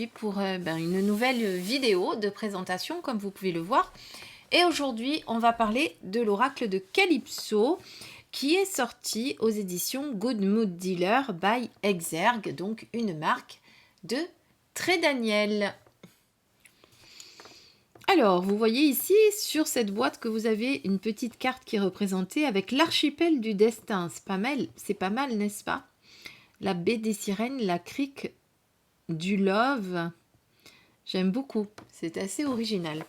aujourd'hui pour une nouvelle vidéo de présentation, comme vous pouvez le voir. Et aujourd'hui, on va parler de l'oracle de Calypso, qui est sorti aux éditions Good Mood Dealer by Exergue, donc une marque de Très Daniel. Alors, vous voyez ici, sur cette boîte, que vous avez une petite carte qui est représentée avec l'archipel du destin. C'est pas mal, n'est-ce pas? La baie des sirènes, la crique du love. J'aime beaucoup, c'est assez original.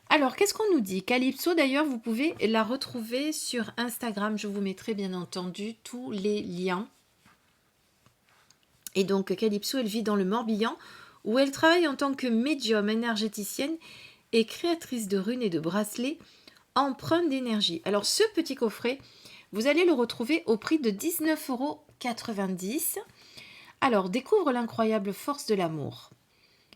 Alors, qu'est-ce qu'on nous dit? Calypso, d'ailleurs, vous pouvez la retrouver sur Instagram. Je vous mettrai bien entendu tous les liens. Et donc, Calypso, elle vit dans le Morbihan, où elle travaille en tant que médium énergéticienne et créatrice de runes et de bracelets empreints d'énergie. Alors, ce petit coffret, vous allez le retrouver au prix de 19,90 €. Alors, découvre l'incroyable force de l'amour.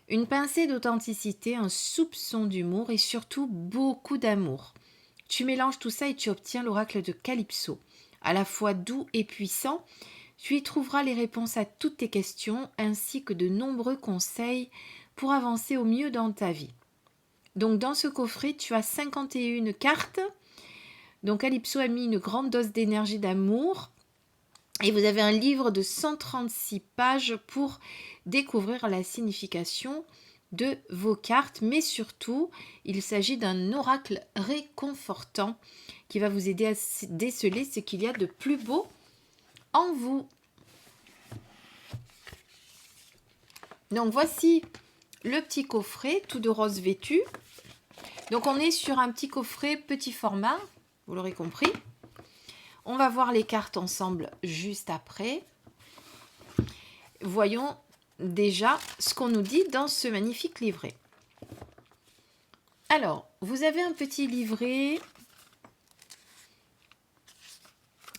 Une pincée d'authenticité, un soupçon d'humour et surtout beaucoup d'amour. Tu mélanges tout ça et tu obtiens l'oracle de Calypso. À la fois doux et puissant, tu y trouveras les réponses à toutes tes questions ainsi que de nombreux conseils pour avancer au mieux dans ta vie. Donc dans ce coffret, tu as 51 cartes. Donc Calypso a mis une grande dose d'énergie d'amour. Et vous avez un livre de 136 pages pour découvrir la signification de vos cartes. Mais surtout, il s'agit d'un oracle réconfortant qui va vous aider à déceler ce qu'il y a de plus beau en vous. Donc voici le petit coffret tout de rose vêtu. Donc on est sur un petit coffret petit format, vous l'aurez compris. On va voir les cartes ensemble juste après. Voyons déjà ce qu'on nous dit dans ce magnifique livret. Alors, vous avez un petit livret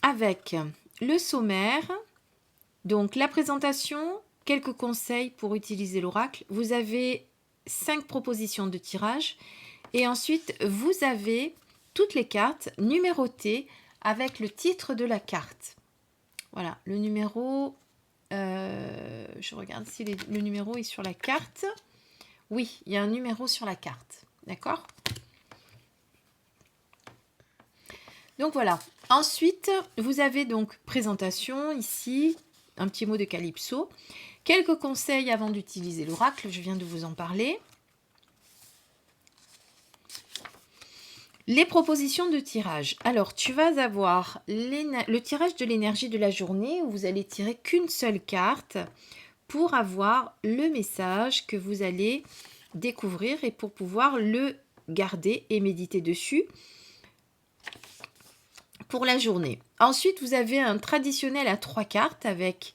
avec le sommaire, donc la présentation, quelques conseils pour utiliser l'oracle. Vous avez 5 propositions de tirage et ensuite vous avez toutes les cartes numérotées avec le titre de la carte. Voilà, le numéro, je regarde si le numéro est sur la carte. Oui, il y a un numéro sur la carte, d'accord? Donc voilà, ensuite, vous avez donc présentation ici, un petit mot de Calypso. Quelques conseils avant d'utiliser l'oracle, je viens de vous en parler. Les propositions de tirage. Alors, tu vas avoir le tirage de l'énergie de la journée où vous allez tirer qu'une seule carte pour avoir le message que vous allez découvrir et pour pouvoir le garder et méditer dessus pour la journée. Ensuite, vous avez un traditionnel à 3 cartes avec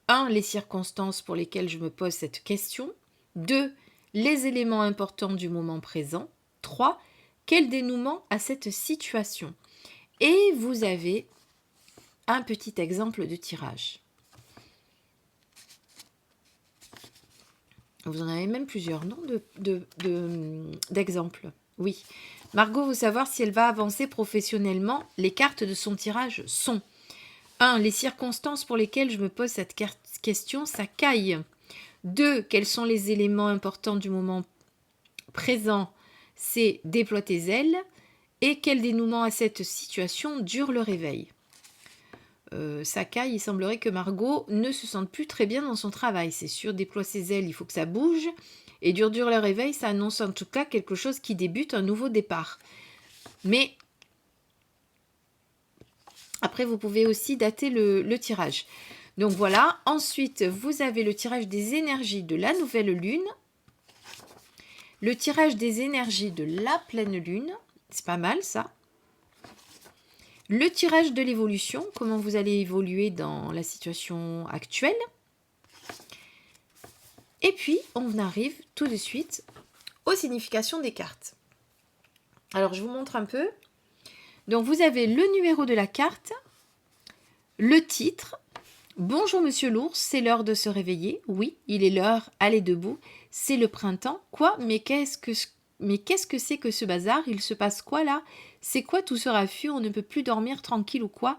1. Les circonstances pour lesquelles je me pose cette question. 2. Les éléments importants du moment présent. 3. Quel dénouement à cette situation? Et vous avez un petit exemple de tirage. Vous en avez même plusieurs, non, d'exemples. Oui. Margot veut savoir si elle va avancer professionnellement. Les cartes de son tirage sont 1. Les circonstances pour lesquelles je me pose cette question, ça caille. 2. Quels sont les éléments importants du moment présent? C'est déploie tes ailes. Et quel dénouement à cette situation dure le réveil? Sakai, il semblerait que Margot ne se sente plus très bien dans son travail. C'est sûr, déploie ses ailes, il faut que ça bouge. Et dure le réveil, ça annonce en tout cas quelque chose qui débute, un nouveau départ. Mais après, vous pouvez aussi dater le tirage. Donc voilà, ensuite, vous avez le tirage des énergies de la nouvelle lune. Le tirage des énergies de la pleine lune, c'est pas mal ça. Le tirage de l'évolution, comment vous allez évoluer dans la situation actuelle. Et puis, on arrive tout de suite aux significations des cartes. Alors, je vous montre un peu. Donc, vous avez le numéro de la carte, le titre. Bonjour Monsieur l'ours, c'est l'heure de se réveiller. Oui, il est l'heure, allez debout. C'est le printemps. Quoi? Mais qu'est-ce que c'est que ce bazar? Il se passe quoi là? C'est quoi tout ce raffut? On ne peut plus dormir tranquille ou quoi?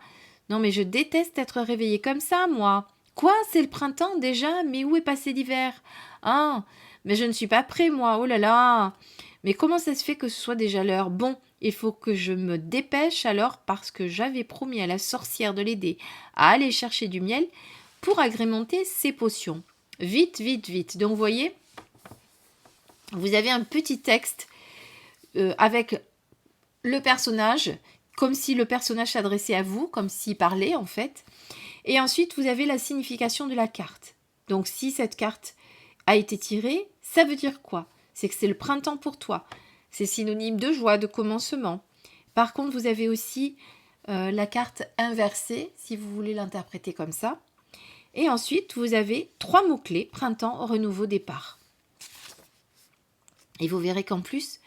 Non mais je déteste être réveillée comme ça, moi. Quoi, c'est le printemps déjà? Mais où est passé l'hiver? Ah, mais je ne suis pas prêt, moi. Oh là là. Mais comment ça se fait que ce soit déjà l'heure? Bon, il faut que je me dépêche alors parce que j'avais promis à la sorcière de l'aider à aller chercher du miel pour agrémenter ses potions. Vite, vite, vite. Donc, vous voyez, vous avez un petit texte avec le personnage, comme si le personnage s'adressait à vous, comme s'il parlait en fait. Et ensuite, vous avez la signification de la carte. Donc, si cette carte a été tirée, ça veut dire quoi? C'est que c'est le printemps pour toi. C'est synonyme de joie, de commencement. Par contre, vous avez aussi la carte inversée, si vous voulez l'interpréter comme ça. Et ensuite, vous avez 3 mots-clés, printemps, renouveau, départ. Et vous verrez qu'en plus,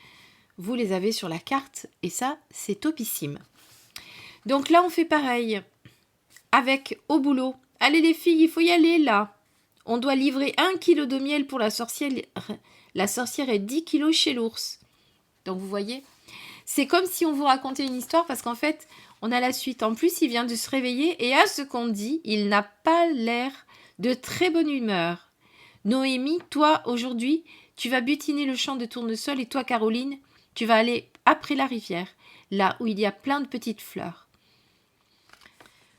vous les avez sur la carte. Et ça, c'est topissime. Donc là, on fait pareil. Avec au boulot. Allez les filles, il faut y aller là. On doit livrer 1 kilo de miel pour la sorcière. La sorcière est 10 kilos chez l'ours. Donc vous voyez, c'est comme si on vous racontait une histoire parce qu'en fait, on a la suite. En plus, il vient de se réveiller et à ce qu'on dit, il n'a pas l'air de très bonne humeur. Noémie, toi, aujourd'hui, tu vas butiner le champ de tournesol et toi, Caroline, tu vas aller après la rivière, là où il y a plein de petites fleurs.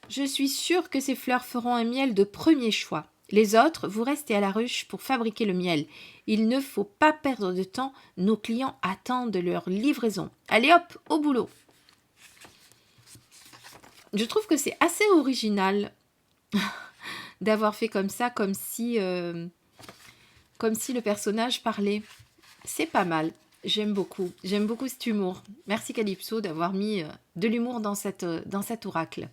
Je suis sûre que ces fleurs feront un miel de premier choix. Les autres, vous restez à la ruche pour fabriquer le miel. Il ne faut pas perdre de temps, nos clients attendent leur livraison. Allez hop, au boulot. Je trouve que c'est assez original d'avoir fait comme ça, comme si le personnage parlait. C'est pas mal. J'aime beaucoup cet humour. Merci Calypso d'avoir mis de l'humour dans cet oracle.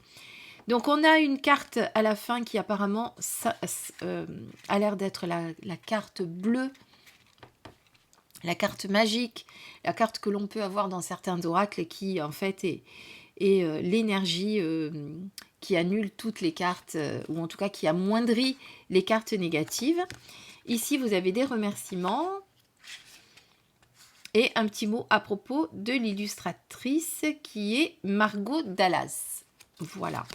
Donc, on a une carte à la fin qui apparemment a l'air d'être la carte bleue, la carte magique, la carte que l'on peut avoir dans certains oracles qui, en fait, est l'énergie qui annule toutes les cartes, ou en tout cas qui amoindrit les cartes négatives. Ici, vous avez des remerciements et un petit mot à propos de l'illustratrice qui est Margot Dallas. Voilà.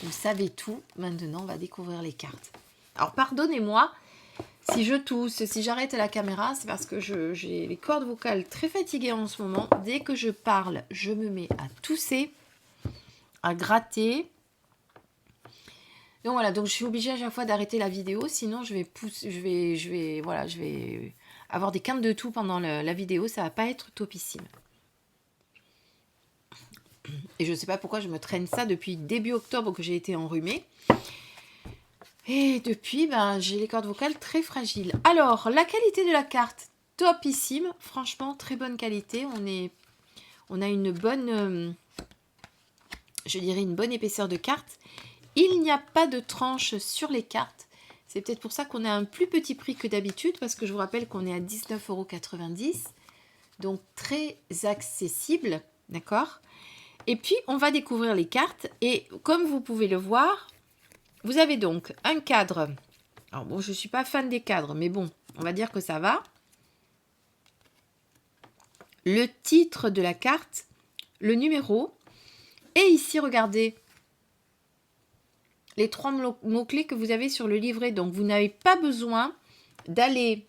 Vous savez tout. Maintenant, on va découvrir les cartes. Alors, pardonnez-moi si je tousse, si j'arrête la caméra, c'est parce que j'ai les cordes vocales très fatiguées en ce moment. Dès que je parle, je me mets à tousser, à gratter. Donc voilà, donc je suis obligée à chaque fois d'arrêter la vidéo, sinon je vais avoir des quintes de toux pendant la vidéo, ça va pas être topissime. Et je ne sais pas pourquoi je me traîne ça depuis début octobre que j'ai été enrhumée. Et depuis, j'ai les cordes vocales très fragiles. Alors, la qualité de la carte, topissime. Franchement, très bonne qualité. On a une bonne, je dirais une bonne épaisseur de carte. Il n'y a pas de tranche sur les cartes. C'est peut-être pour ça qu'on a un plus petit prix que d'habitude, parce que je vous rappelle qu'on est à 19,90 €. Donc, très accessible, d'accord ? Et puis, on va découvrir les cartes. Et comme vous pouvez le voir, vous avez donc un cadre. Alors bon, je ne suis pas fan des cadres, mais bon, on va dire que ça va. Le titre de la carte, le numéro. Et ici, regardez, les 3 mots-clés que vous avez sur le livret. Donc, vous n'avez pas besoin d'aller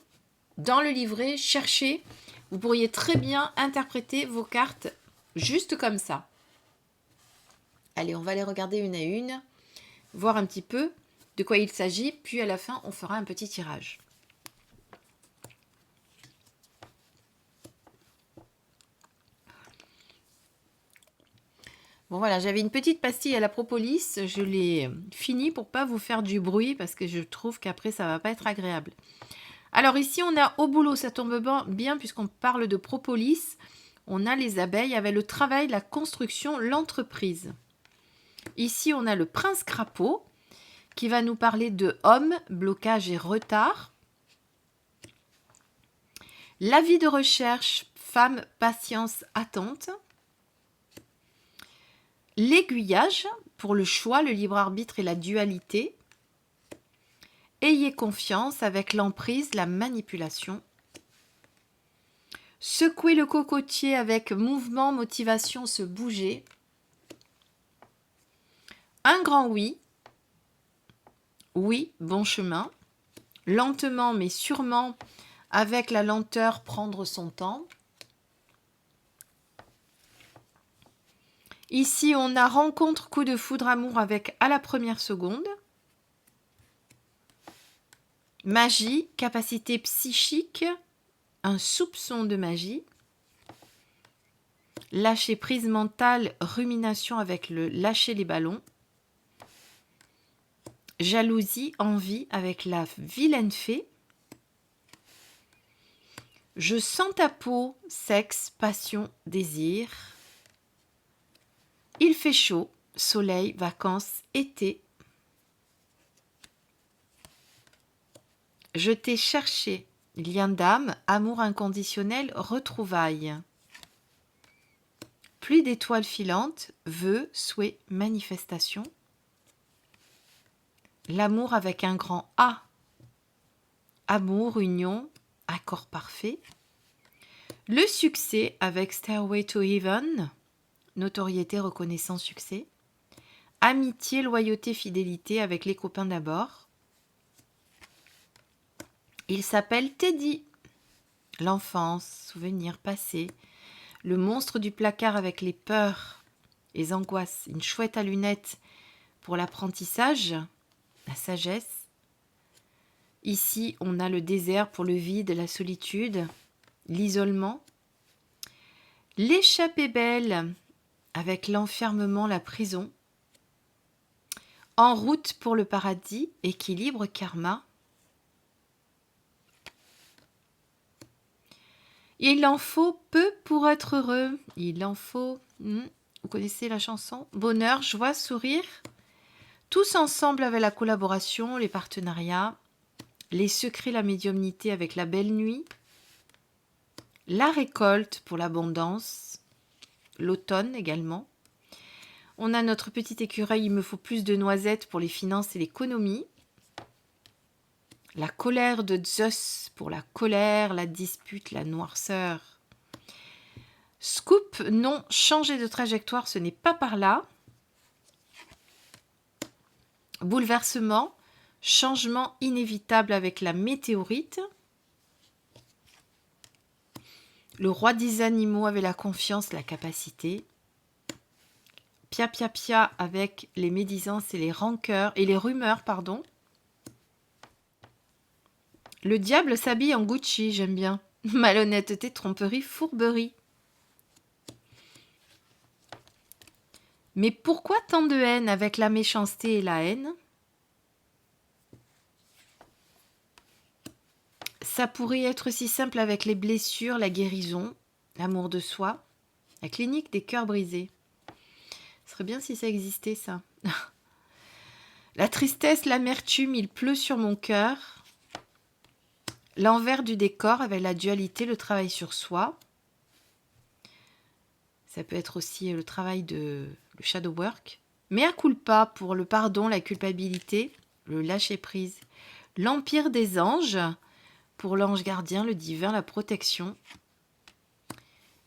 dans le livret chercher. Vous pourriez très bien interpréter vos cartes juste comme ça. Allez, on va les regarder une à une, voir un petit peu de quoi il s'agit, puis à la fin, on fera un petit tirage. Bon voilà, j'avais une petite pastille à la propolis, je l'ai finie pour pas vous faire du bruit, parce que je trouve qu'après, ça va pas être agréable. Alors ici, on a au boulot, ça tombe bien puisqu'on parle de propolis. On a les abeilles avec le travail, la construction, l'entreprise. Ici, on a le prince crapaud qui va nous parler de homme, blocage et retard. L'avis de recherche, femme, patience, attente. L'aiguillage pour le choix, le libre arbitre et la dualité. Ayez confiance avec l'emprise, la manipulation. Secouer le cocotier avec mouvement, motivation, se bouger. Un grand oui. Oui, bon chemin. Lentement mais sûrement, avec la lenteur, prendre son temps. Ici, on a rencontre, coup de foudre, amour avec à la première seconde. Magie, capacité psychique, un soupçon de magie. Lâcher prise mentale, rumination avec le lâcher les ballons. Jalousie, envie avec la vilaine fée. Je sens ta peau, sexe, passion, désir. Il fait chaud, soleil, vacances, été. Je t'ai cherché, lien d'âme, amour inconditionnel, retrouvailles. Pluie d'étoiles filantes, vœux, souhaits, manifestations. L'amour avec un grand A. Amour, union, accord parfait. Le succès avec Stairway to Heaven. Notoriété, reconnaissance, succès. Amitié, loyauté, fidélité avec les copains d'abord. Il s'appelle Teddy. L'enfance, souvenirs passés. Le monstre du placard avec les peurs, les angoisses. Une chouette à lunettes pour l'apprentissage, la sagesse. Ici, on a le désert pour le vide, la solitude, l'isolement. L'échappée belle avec l'enfermement, la prison. En route pour le paradis, équilibre, karma. Il en faut peu pour être heureux. Il en faut, vous connaissez la chanson? Bonheur, joie, sourire. Tous ensemble avec la collaboration, les partenariats, les secrets, la médiumnité avec la belle nuit. La récolte pour l'abondance. L'automne également. On a notre petit écureuil, il me faut plus de noisettes pour les finances et l'économie. La colère de Zeus pour la colère, la dispute, la noirceur. Scoop, non, changer de trajectoire, ce n'est pas par là. Bouleversement, changement inévitable avec la météorite. Le roi des animaux avec la confiance, la capacité. Pia pia pia avec les médisances et les rancœurs et les rumeurs, pardon. Le diable s'habille en Gucci, j'aime bien. Malhonnêteté, tromperie, fourberie. Mais pourquoi tant de haine avec la méchanceté et la haine? Ça pourrait être si simple avec les blessures, la guérison, l'amour de soi, la clinique des cœurs brisés. Ce serait bien si ça existait, ça. La tristesse, l'amertume, il pleut sur mon cœur. L'envers du décor avec la dualité, le travail sur soi. Ça peut être aussi le travail de le shadow work. Mea culpa pour le pardon, la culpabilité, le lâcher-prise. L'empire des anges pour l'ange gardien, le divin, la protection.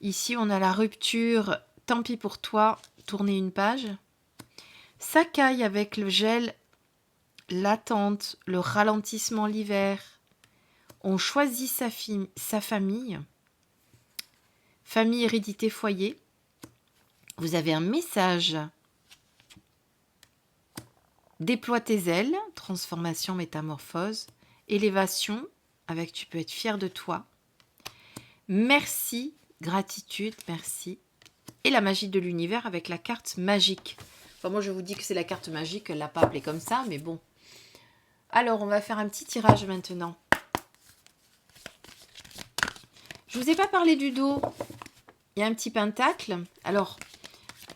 Ici, on a la rupture, tant pis pour toi, tourner une page. Sakai avec le gel, l'attente, le ralentissement l'hiver. On choisit sa famille. Famille, hérédité, foyer. Vous avez un message. Déploie tes ailes, transformation, métamorphose. Élévation, avec tu peux être fier de toi. Merci, gratitude, merci. Et la magie de l'univers avec la carte magique. Enfin, moi, je vous dis que c'est la carte magique, elle ne l'a pas appelée comme ça, mais bon. Alors, on va faire un petit tirage maintenant. Je ne vous ai pas parlé du dos. Il y a un petit pentacle. Alors,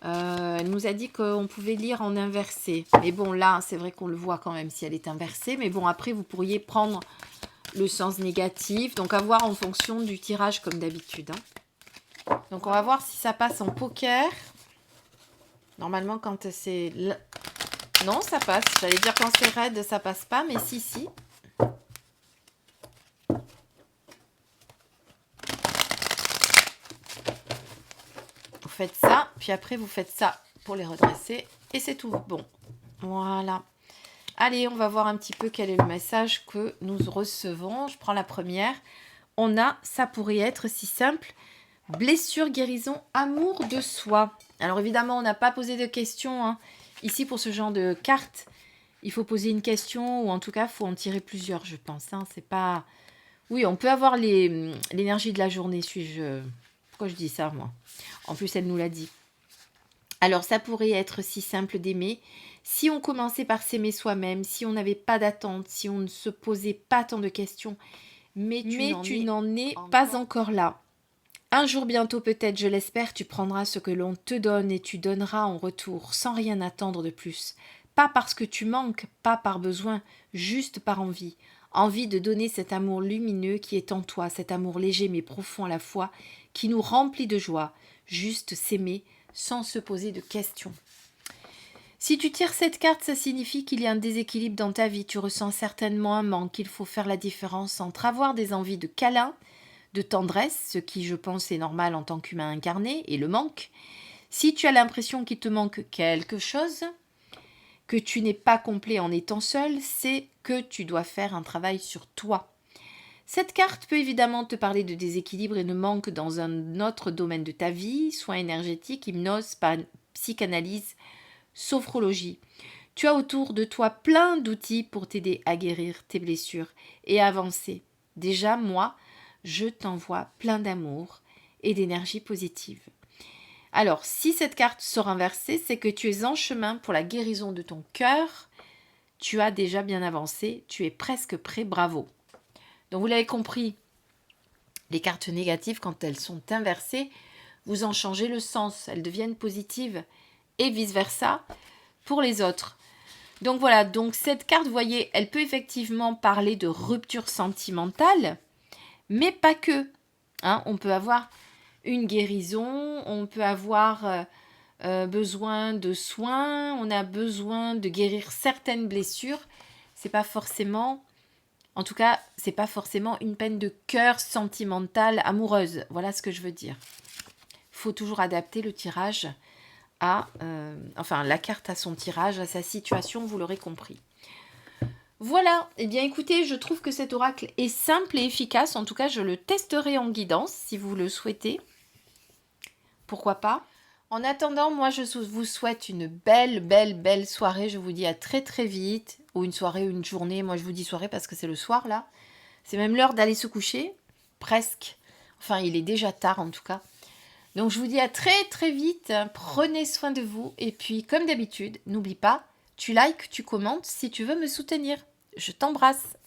elle nous a dit qu'on pouvait lire en inversé. Mais bon, là, c'est vrai qu'on le voit quand même si elle est inversée. Mais bon, après, vous pourriez prendre le sens négatif. Donc, à voir en fonction du tirage comme d'habitude. Hein. Donc, on va voir si ça passe en poker. Normalement, quand c'est... Non, ça passe. J'allais dire quand c'est raide, ça passe pas. Mais si, si. Vous faites ça, puis après vous faites ça pour les redresser et c'est tout bon. Voilà. Allez, on va voir un petit peu quel est le message que nous recevons. Je prends la première. On a, ça pourrait être si simple, blessure, guérison, amour de soi. Alors évidemment, on n'a pas posé de questions. Hein. Ici, pour ce genre de carte, il faut poser une question ou en tout cas, il faut en tirer plusieurs, je pense. Hein. C'est pas... Oui, on peut avoir l'énergie de la journée, suis-je... Pourquoi je dis ça, moi? En plus, elle nous l'a dit. Alors, ça pourrait être si simple d'aimer. Si on commençait par s'aimer soi-même, si on n'avait pas d'attente, si on ne se posait pas tant de questions, mais tu n'en es pas encore là. Un jour bientôt peut-être, je l'espère, tu prendras ce que l'on te donne et tu donneras en retour, sans rien attendre de plus. Pas parce que tu manques, pas par besoin, juste par envie. Envie de donner cet amour lumineux qui est en toi, cet amour léger mais profond à la fois, qui nous remplit de joie. Juste s'aimer sans se poser de questions. Si tu tires cette carte, ça signifie qu'il y a un déséquilibre dans ta vie. Tu ressens certainement un manque. Il faut faire la différence entre avoir des envies de câlin, de tendresse, ce qui je pense est normal en tant qu'humain incarné, et le manque. Si tu as l'impression qu'il te manque quelque chose, que tu n'es pas complet en étant seul, c'est que tu dois faire un travail sur toi. Cette carte peut évidemment te parler de déséquilibre et de manque dans un autre domaine de ta vie, soins énergétiques, hypnose, psychanalyse, sophrologie. Tu as autour de toi plein d'outils pour t'aider à guérir tes blessures et à avancer. Déjà, moi, je t'envoie plein d'amour et d'énergie positive. Alors, si cette carte sort inversée, c'est que tu es en chemin pour la guérison de ton cœur. Tu as déjà bien avancé, tu es presque prêt, bravo. Donc, vous l'avez compris, les cartes négatives, quand elles sont inversées, vous en changez le sens, elles deviennent positives et vice-versa pour les autres. Donc voilà, donc cette carte, vous voyez, elle peut effectivement parler de rupture sentimentale, mais pas que. Hein, on peut avoir une guérison, on peut avoir besoin de soins, on a besoin de guérir certaines blessures. C'est pas forcément, en tout cas, c'est pas forcément une peine de cœur sentimentale, amoureuse. Voilà ce que je veux dire. Il faut toujours adapter le tirage à, la carte à son tirage, à sa situation, vous l'aurez compris. Voilà, eh bien écoutez, je trouve que cet oracle est simple et efficace. En tout cas, je le testerai en guidance si vous le souhaitez. Pourquoi pas? En attendant, moi je vous souhaite une belle soirée. Je vous dis à très très vite. Ou une soirée ou une journée. Moi je vous dis soirée parce que c'est le soir là. C'est même l'heure d'aller se coucher. Presque. Enfin, il est déjà tard en tout cas. Donc je vous dis à très très vite. Prenez soin de vous. Et puis comme d'habitude, n'oublie pas, tu likes, tu commentes si tu veux me soutenir. Je t'embrasse.